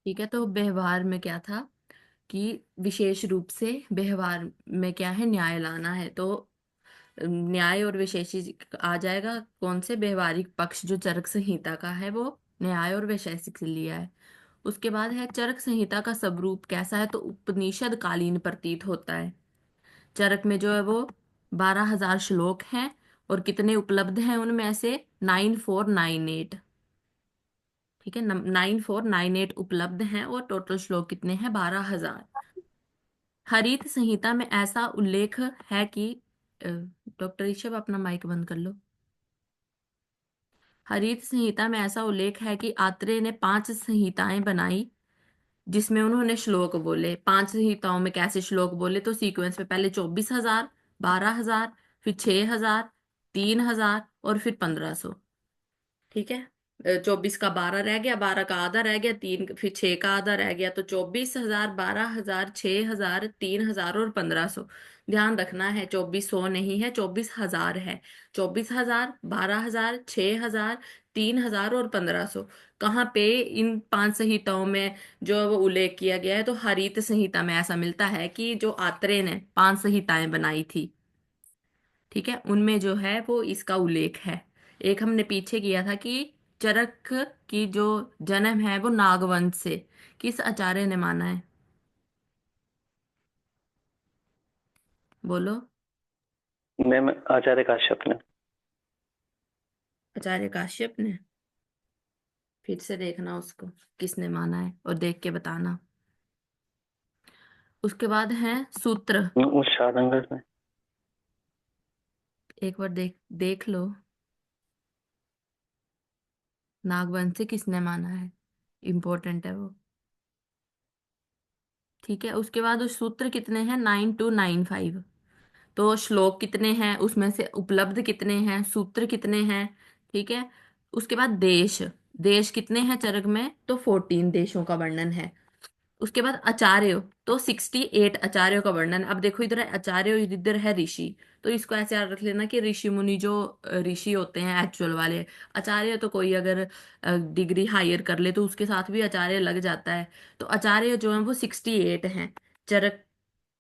ठीक है, तो व्यवहार में क्या था कि विशेष रूप से व्यवहार में क्या है, न्याय लाना है। तो न्याय और विशेषी आ जाएगा कौन से, व्यवहारिक पक्ष जो चरक संहिता का है वो न्याय और वैशेषिक से लिया है। उसके बाद है चरक संहिता का स्वरूप कैसा है, तो उपनिषद कालीन प्रतीत होता है। चरक में जो है वो 12,000 श्लोक हैं और कितने उपलब्ध हैं उनमें से 9498। ठीक है, 9498 उपलब्ध हैं और टोटल श्लोक कितने हैं, 12,000। हरित संहिता में ऐसा उल्लेख है कि डॉक्टर ऋषभ अपना माइक बंद कर लो। हरित संहिता में ऐसा उल्लेख है कि आत्रेय ने 5 संहिताएं बनाई जिसमें उन्होंने श्लोक बोले। 5 संहिताओं में कैसे श्लोक बोले, तो सीक्वेंस में पहले 24,000, 12,000, फिर 6,000, 3,000 और फिर 1,500। ठीक है, 24 का 12 रह गया, 12 का आधा रह गया, तीन फिर 6 का आधा रह गया, तो 24,000, 12,000, 6,000, 3,000 और 1,500। ध्यान रखना है 2400 नहीं है, 24,000 है। 24,000, 12,000, 6,000, 3,000 और 1,500 कहाँ पे, इन 5 संहिताओं में जो है वो उल्लेख किया गया है। तो हरित संहिता में ऐसा मिलता है कि जो आत्रेय ने 5 संहिताएं बनाई थी, ठीक है, उनमें जो है वो इसका उल्लेख है। एक हमने पीछे किया था कि चरक की जो जन्म है वो नागवंश से, किस आचार्य ने माना है, बोलो। मैम आचार्य काश्यप ने। आचार्य काश्यप ने। फिर से देखना उसको किसने माना है और देख के बताना। उसके बाद है सूत्र। उस शारंगस में। एक बार देख देख लो, नागवंश से किसने माना है, इंपॉर्टेंट है वो। ठीक है, उसके बाद उस सूत्र कितने हैं, 9295। तो श्लोक कितने हैं, उसमें से उपलब्ध कितने हैं, सूत्र कितने हैं। ठीक है, उसके बाद देश, देश कितने हैं चरक में, तो 14 देशों का वर्णन है। उसके बाद आचार्य, तो 68 आचार्यों का वर्णन। अब देखो इधर है आचार्य और इधर है ऋषि, तो इसको ऐसे याद रख लेना कि ऋषि मुनि जो ऋषि होते हैं एक्चुअल वाले। आचार्य तो कोई अगर डिग्री हायर कर ले तो उसके साथ भी आचार्य लग जाता है। तो आचार्य जो है वो 68 हैं चरक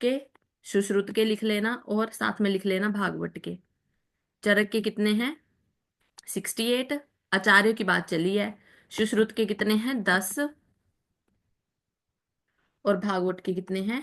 के। सुश्रुत के लिख लेना और साथ में लिख लेना भागवत के। चरक के कितने हैं, 68। आचार्यों की बात चली है। सुश्रुत के कितने हैं, 10। और भागवत के कितने हैं,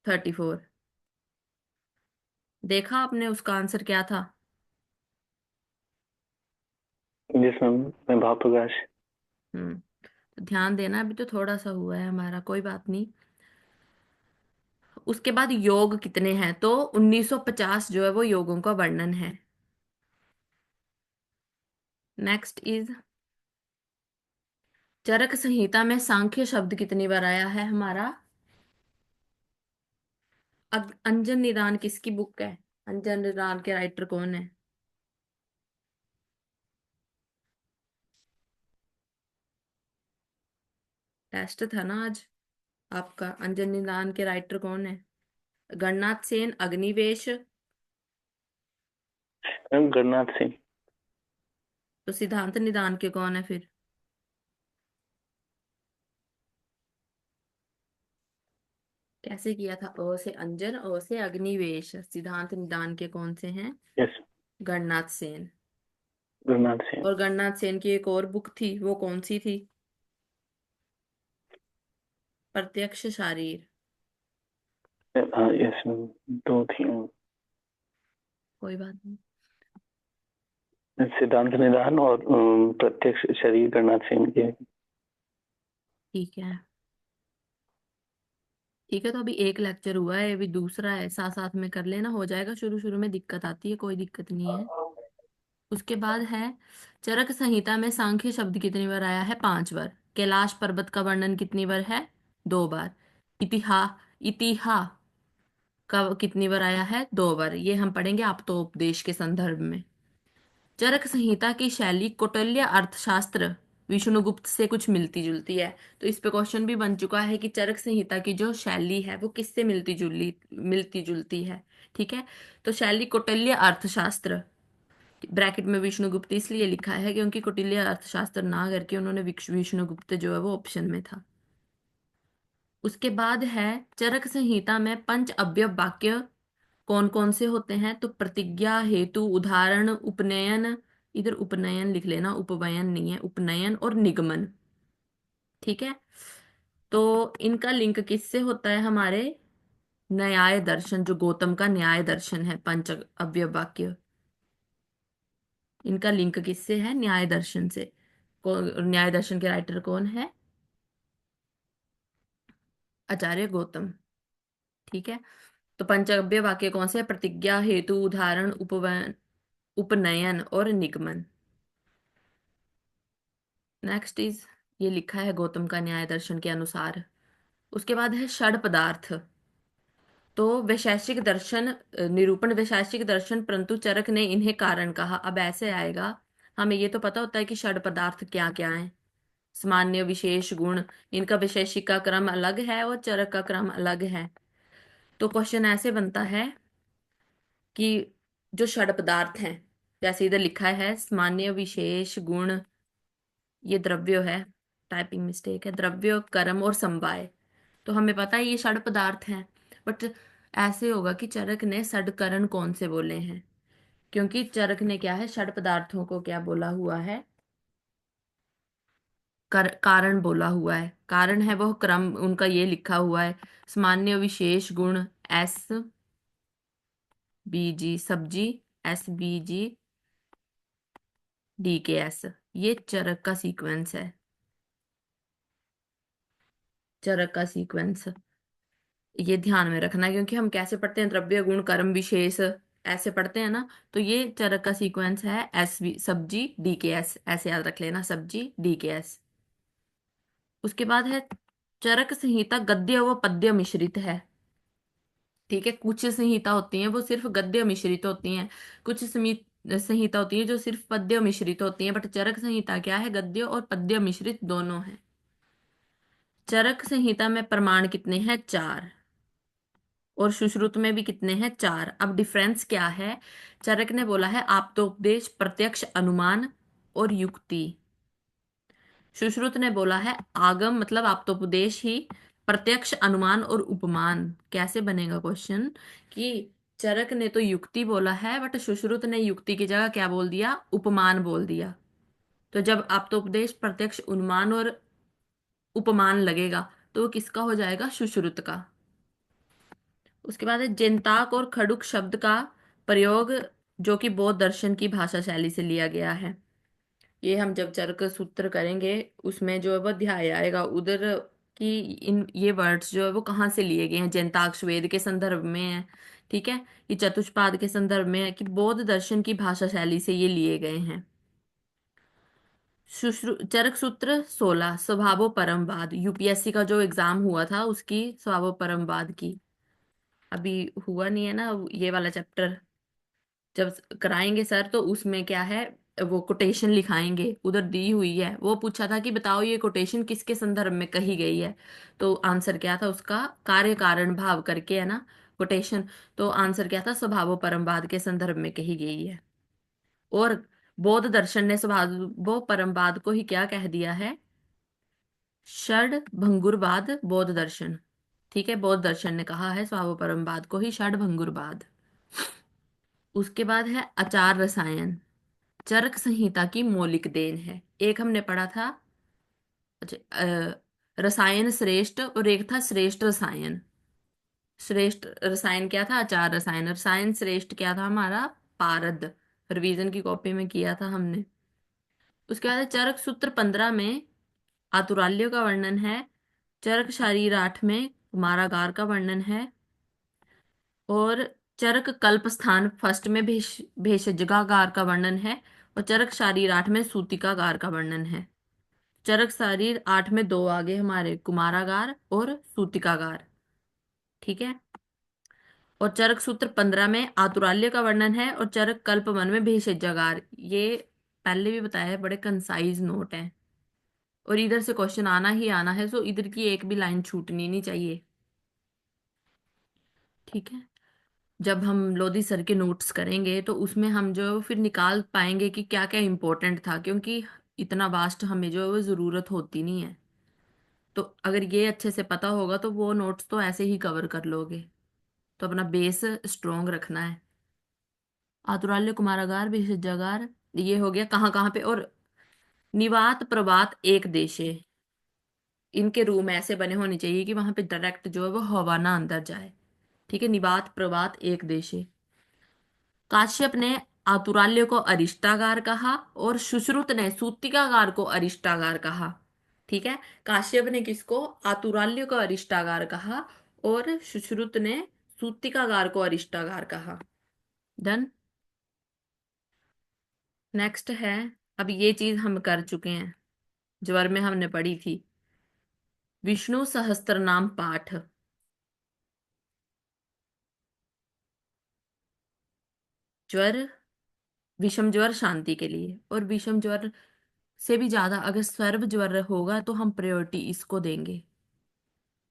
34। देखा आपने उसका आंसर क्या था। जिसमें मैं भाव प्रकाश। तो ध्यान देना, अभी तो थोड़ा सा हुआ है हमारा, कोई बात नहीं। उसके बाद योग कितने हैं, तो 1950 जो है वो योगों का वर्णन है। नेक्स्ट इज चरक संहिता में सांख्य शब्द कितनी बार आया है हमारा। अंजन निदान किसकी बुक है, अंजन निदान के राइटर कौन है। टेस्ट था ना आज आपका, अंजन निदान के राइटर कौन है। गणनाथ सेन, अग्निवेश। मैम गणनाथ सिंह। तो सिद्धांत निदान के कौन है फिर। कैसे किया था, अ से अंजन, अ से अग्निवेश, सिद्धांत निदान के कौन से हैं, यस। गणनाथ सेन। गणनाथ सिंह। और गणनाथ सेन की एक और बुक थी, वो कौन सी थी, प्रत्यक्ष शारीर। हाँ यस मैम, दो थी। कोई बात नहीं। सिद्धांत निदान और प्रत्यक्ष शरीर गणनाथ सिंह की। ठीक है। ठीक है, तो अभी एक लेक्चर हुआ है, अभी दूसरा है, साथ साथ में कर लेना, हो जाएगा। शुरू शुरू में दिक्कत आती है, कोई दिक्कत नहीं है। उसके बाद है चरक संहिता में सांख्य शब्द कितनी बार आया है, 5 बार। कैलाश पर्वत का वर्णन कितनी बार है, 2 बार। इतिहा, इतिहा का कितनी बार आया है, 2 बार। ये हम पढ़ेंगे आप तो उपदेश के संदर्भ में। चरक संहिता की शैली कौटिल्य अर्थशास्त्र विष्णुगुप्त से कुछ मिलती जुलती है। तो इस पे क्वेश्चन भी बन चुका है कि चरक संहिता की जो शैली है वो किससे मिलती जुलती है। ठीक है, तो शैली कौटिल्य अर्थशास्त्र, ब्रैकेट में विष्णुगुप्त इसलिए लिखा है क्योंकि कौटिल्य अर्थशास्त्र ना करके उन्होंने विष्णुगुप्त जो है वो ऑप्शन में था। उसके बाद है चरक संहिता में पंच अव्यय वाक्य कौन कौन से होते हैं? तो प्रतिज्ञा, हेतु, उदाहरण, उपनयन, इधर उपनयन लिख लेना, उपवयन नहीं है, उपनयन और निगमन। ठीक है। तो इनका लिंक किससे होता है? हमारे न्याय दर्शन, जो गौतम का न्याय दर्शन है, पंच अव्यय वाक्य, इनका लिंक किससे है? न्याय दर्शन से। न्याय दर्शन के राइटर कौन है? आचार्य गौतम। ठीक है। तो पंचगव्य वाक्य कौन से हैं? प्रतिज्ञा, हेतु, उदाहरण, उपवन, उपनयन और निगमन। नेक्स्ट इज, ये लिखा है गौतम का न्याय दर्शन के अनुसार। उसके बाद है षड पदार्थ। तो वैशेषिक दर्शन, निरूपण वैशेषिक दर्शन, परंतु चरक ने इन्हें कारण कहा। अब ऐसे आएगा, हमें ये तो पता होता है कि षड पदार्थ क्या क्या है, सामान्य, विशेष, गुण। इनका वैशेषिक का क्रम अलग है और चरक का क्रम अलग है। तो क्वेश्चन ऐसे बनता है कि जो षड पदार्थ हैं, जैसे इधर लिखा है सामान्य, विशेष, गुण, ये द्रव्य है, टाइपिंग मिस्टेक है, द्रव्य, कर्म और समवाय। तो हमें पता है ये षड पदार्थ हैं। बट ऐसे होगा कि चरक ने षडकरण कौन से बोले हैं? क्योंकि चरक ने क्या है, षड पदार्थों को क्या बोला हुआ है? कारण बोला हुआ है। कारण है वो क्रम, उनका ये लिखा हुआ है, सामान्य, विशेष, गुण, एस बी जी, सब्जी, एस बी जी, डी के एस। ये चरक का सीक्वेंस है, चरक का सीक्वेंस। ये ध्यान में रखना है, क्योंकि हम कैसे पढ़ते हैं, द्रव्य, गुण, कर्म, विशेष, ऐसे पढ़ते हैं ना। तो ये चरक का सीक्वेंस है, एस बी, सब्जी, डी के एस, ऐसे याद रख लेना, सब्जी, डी के एस। उसके बाद है चरक संहिता गद्य व पद्य मिश्रित है। ठीक है। कुछ संहिता होती हैं वो सिर्फ गद्य मिश्रित होती हैं, कुछ संहिता होती है जो सिर्फ पद्य मिश्रित होती हैं, बट चरक संहिता क्या है? गद्य और पद्य मिश्रित दोनों है। चरक संहिता में प्रमाण कितने हैं? 4। और सुश्रुत में भी कितने हैं? 4। अब डिफरेंस क्या है? चरक ने बोला है आप्तोपदेश, प्रत्यक्ष, अनुमान और युक्ति। सुश्रुत ने बोला है आगम, मतलब आप्तोपदेश ही, प्रत्यक्ष, अनुमान और उपमान। कैसे बनेगा क्वेश्चन कि चरक ने तो युक्ति बोला है, बट सुश्रुत ने युक्ति की जगह क्या बोल दिया? उपमान बोल दिया। तो जब आप्तोपदेश, प्रत्यक्ष, अनुमान और उपमान लगेगा तो वो किसका हो जाएगा? सुश्रुत का। उसके बाद है जेनताक और खड़ुक शब्द का प्रयोग, जो कि बौद्ध दर्शन की भाषा शैली से लिया गया है। ये हम जब चरक सूत्र करेंगे उसमें जो है वो अध्याय आएगा उधर, कि इन ये वर्ड्स जो है वो कहाँ से लिए गए हैं, जैंताक्ष वेद के संदर्भ में है। ठीक है। ये चतुष्पाद के संदर्भ में है, कि बौद्ध दर्शन की भाषा शैली से ये लिए गए हैं। चरक सूत्र 16, स्वभावो परमवाद, यूपीएससी का जो एग्जाम हुआ था उसकी स्वभावो परमवाद की, अभी हुआ नहीं है ना ये वाला चैप्टर। जब कराएंगे सर तो उसमें क्या है, वो कोटेशन लिखाएंगे, उधर दी हुई है। वो पूछा था कि बताओ ये कोटेशन किसके संदर्भ में कही गई है? तो आंसर क्या था उसका? कार्य कारण भाव करके है ना कोटेशन। तो आंसर क्या था? स्वभावो परमवाद के संदर्भ में कही गई है। और बौद्ध दर्शन ने स्वभावो परमवाद को ही क्या कह दिया है? षड भंगुरवाद बौद्ध दर्शन। ठीक है। बौद्ध दर्शन ने कहा है स्वभावो परमवाद को ही षड भंगुरवाद। उसके बाद है आचार रसायन, चरक संहिता की मौलिक देन है। एक हमने पढ़ा था, अच्छा, रसायन श्रेष्ठ, और एक था श्रेष्ठ रसायन। श्रेष्ठ रसायन क्या था? आचार रसायन। रसायन श्रेष्ठ क्या था हमारा? पारद। रिवीजन की कॉपी में किया था हमने। उसके बाद है चरक सूत्र 15 में आतुराल्य का वर्णन है। चरक शारीर 8 में कुमारागार का वर्णन है। और चरक कल्प स्थान फर्स्ट में भेषजगागार का वर्णन है। और चरक शारीर 8 में सूतिकागार का वर्णन है। चरक शरीर 8 में दो आगे हमारे कुमारागार और सूतिकागार। ठीक है। और चरक सूत्र 15 में आतुराल्य का वर्णन है, और चरक कल्प 1 में भेषजागार। ये पहले भी बताया है, बड़े कंसाइज नोट है, और इधर से क्वेश्चन आना ही आना है, सो इधर की एक भी लाइन छूटनी नहीं चाहिए। ठीक है। जब हम लोधी सर के नोट्स करेंगे तो उसमें हम जो है वो फिर निकाल पाएंगे कि क्या क्या इंपॉर्टेंट था, क्योंकि इतना वास्ट हमें जो है वो जरूरत होती नहीं है। तो अगर ये अच्छे से पता होगा तो वो नोट्स तो ऐसे ही कवर कर लोगे। तो अपना बेस स्ट्रोंग रखना है। आतुराल्य कुमारागार विसर्जागार, ये हो गया कहाँ कहाँ पे। और निवात प्रवात एक देशे, इनके रूम ऐसे बने होने चाहिए कि वहां पे डायरेक्ट जो है वो हवा ना अंदर जाए। ठीक है, निवात प्रवात एक देशे। काश्यप ने आतुराल्य को अरिष्टागार कहा और सुश्रुत ने सूतिकागार को अरिष्टागार कहा। ठीक है, काश्यप ने किसको, आतुराल्य को अरिष्टागार कहा, और सुश्रुत ने सूतिकागार को अरिष्टागार कहा। डन। नेक्स्ट है, अब ये चीज हम कर चुके हैं, ज्वर में हमने पढ़ी थी। विष्णु सहस्त्र नाम पाठ। ज्वर, विषम ज्वर शांति के लिए, और विषम ज्वर से भी ज्यादा अगर सर्व ज्वर होगा तो हम प्रायोरिटी इसको देंगे।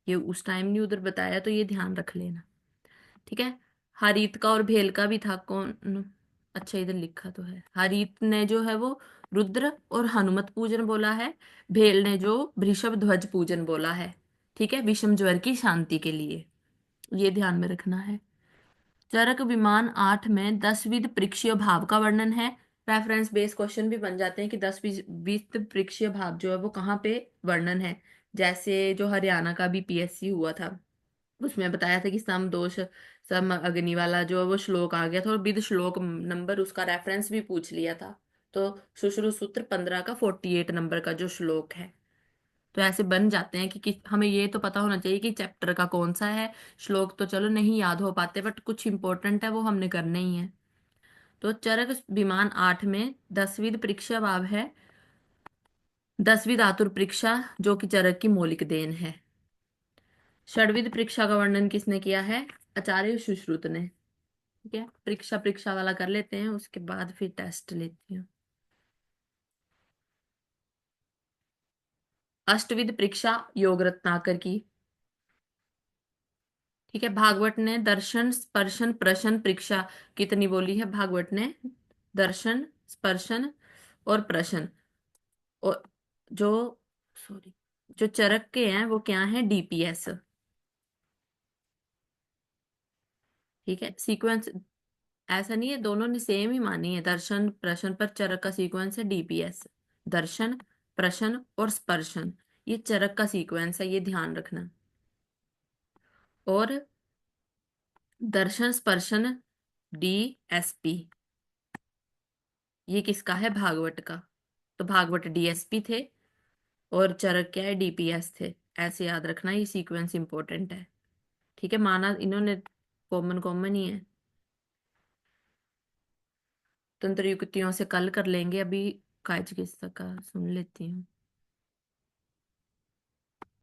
ये उस टाइम नहीं उधर बताया, तो ये ध्यान रख लेना। ठीक है। हरित का और भेल का भी था कौन, अच्छा इधर लिखा तो है। हरित ने जो है वो रुद्र और हनुमत पूजन बोला है। भेल ने जो वृषभ ध्वज पूजन बोला है। ठीक है, विषम ज्वर की शांति के लिए, ये ध्यान में रखना है। चरक विमान 8 में 10 विध परीक्षीय भाव का वर्णन है। रेफरेंस बेस्ड क्वेश्चन भी बन जाते हैं कि 10 विध परीक्षीय भाव जो है वो कहाँ पे वर्णन है। जैसे जो हरियाणा का भी पीएससी हुआ था, उसमें बताया था कि सम दोष सम अग्नि वाला जो है वो श्लोक आ गया था, और विद श्लोक नंबर उसका रेफरेंस भी पूछ लिया था। तो सुश्रुत सूत्र 15 का 48 नंबर का जो श्लोक है। तो ऐसे बन जाते हैं कि हमें ये तो पता होना चाहिए कि चैप्टर का कौन सा है। श्लोक तो चलो नहीं याद हो पाते, बट कुछ इंपॉर्टेंट है वो हमने करने ही है। तो चरक विमान 8 में 10 विध परीक्षा भाव है। 10 विध आतुर परीक्षा जो कि चरक की मौलिक देन है। षड्विध परीक्षा का वर्णन किसने किया है, आचार्य सुश्रुत ने। ठीक है, परीक्षा परीक्षा वाला कर लेते हैं, उसके बाद फिर टेस्ट लेती हूँ। अष्टविध परीक्षा योग रत्नाकर की। ठीक है, भागवत ने दर्शन स्पर्शन प्रशन परीक्षा कितनी बोली है, भागवत ने दर्शन स्पर्शन और प्रशन। और जो, सॉरी, जो चरक के हैं वो क्या है, डीपीएस। ठीक है, सीक्वेंस ऐसा नहीं है, दोनों ने सेम ही मानी है। दर्शन प्रशन पर चरक का सीक्वेंस है डीपीएस। दर्शन प्रशन और स्पर्शन, ये चरक का सीक्वेंस है, ये ध्यान रखना। और दर्शन स्पर्शन डीएसपी, ये किसका है, भागवत का। तो भागवत डीएसपी थे और चरक क्या है, डीपीएस थे। ऐसे याद रखना, ये सीक्वेंस इंपॉर्टेंट है। ठीक है, माना इन्होंने कॉमन कॉमन ही है। तंत्र युक्तियों से कल कर लेंगे, अभी काज किस्सा का सुन लेती हूँ।